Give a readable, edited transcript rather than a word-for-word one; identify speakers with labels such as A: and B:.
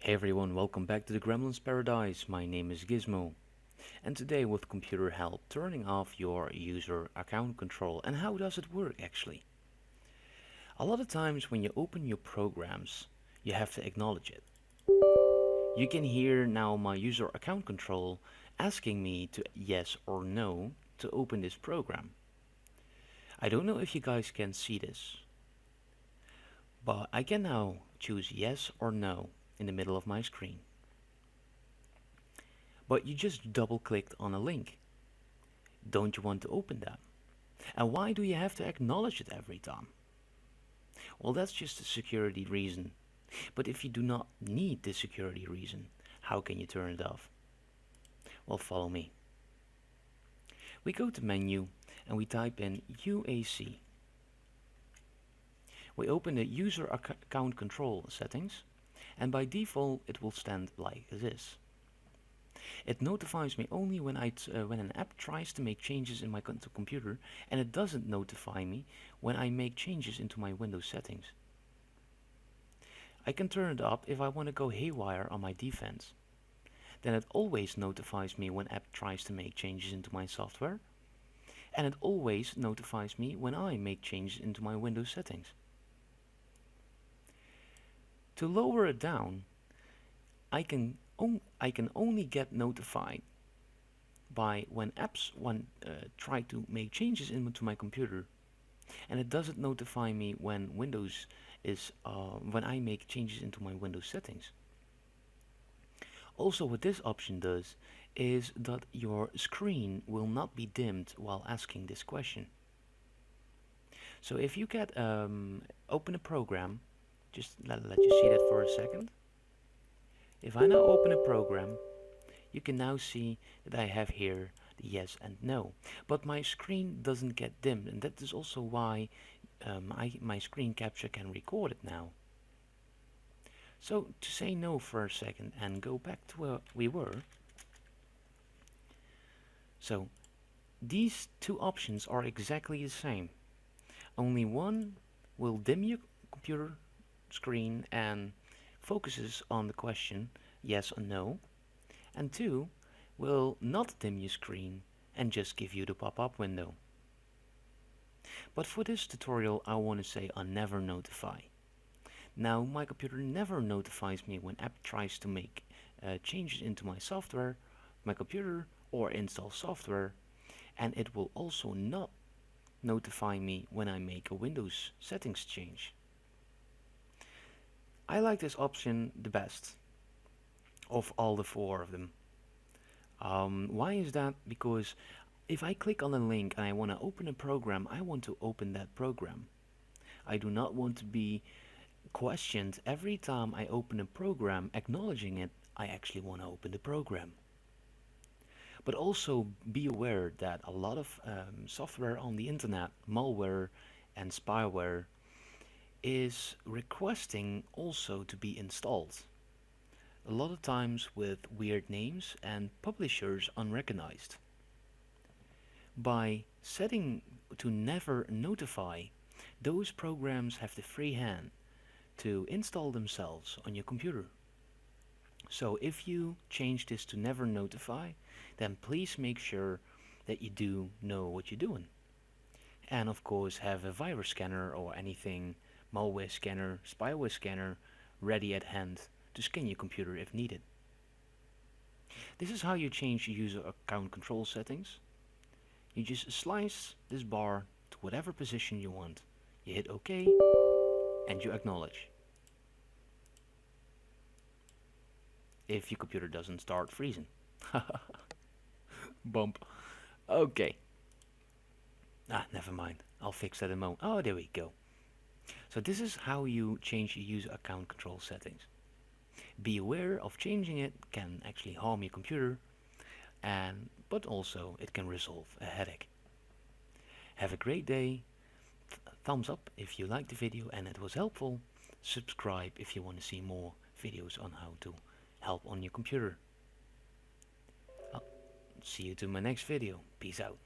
A: Hey everyone, welcome back to the Gremlin's Paradise. My name is Gizmo, and today with computer help, turning off your user account control. And how does it work actually? A lot of times when you open your programs, you have to acknowledge it. You can hear now my user account control asking me to yes or no to open this program. I don't know if you guys can see this, but I can now choose yes or no in the middle of my screen. But you just double clicked on a link. Don't you want to open that? And why do you have to acknowledge it every time? Well, that's just a security reason. But if you do not need the security reason, how can you turn it off? Well, follow me. We go to menu and we type in UAC. We open the User Account Controll Settings, and by default it will stand like this. It notifies me only when when an app tries to make changes in my computer, and it doesn't notify me when I make changes into my Windows settings. I can turn it up if I want to go haywire on my defense. Then it always notifies me when app tries to make changes into my software, and it always notifies me when I make changes into my Windows settings. To lower it down, I can only get notified by when apps try to make changes into my computer, and it doesn't notify me when Windows is when I make changes into my Windows settings. Also, what this option does is that your screen will not be dimmed while asking this question. So if you get open a program, just let you see that for a second. If I now open a program, you can now see that I have here the yes and no. But my screen doesn't get dimmed, and that is also why my screen capture can record it now. So to say no for a second and go back to where we were. So these two options are exactly the same. Only one will dim your computer screen and focuses on the question yes or no, and two will not dim your screen and just give you the pop-up window. But for this tutorial I want to say on never notify. Now my computer never notifies me when app tries to make changes into my software, my computer, or install software, and it will also not notify me when I make a Windows settings change. I like this option the best of all the four of them. Why is that? Because if I click on a link and I want to open a program, I want to open that program. I do not want to be questioned every time I open a program acknowledging it. I actually want to open the program. But also be aware that a lot of software on the internet, malware and spyware, is requesting also to be installed. A lot of times with weird names and publishers unrecognized. By setting to never notify, those programs have the free hand to install themselves on your computer. So if you change this to never notify, then please make sure that you do know what you're doing. And of course have a virus scanner or anything, malware scanner, spyware scanner ready at hand to scan your computer if needed. This is how you change user account control settings. You just slice this bar to whatever position you want. You hit OK and you acknowledge. If your computer doesn't start freezing. Bump. Okay. Never mind. I'll fix that in a moment. Oh, there we go. So this is how you change your user account control settings. Be aware of changing it can actually harm your computer, but also it can resolve a headache. Have a great day. Thumbs up if you liked the video and it was helpful. Subscribe if you want to see more videos on how to help on your computer. I'll see you to my next video. Peace out.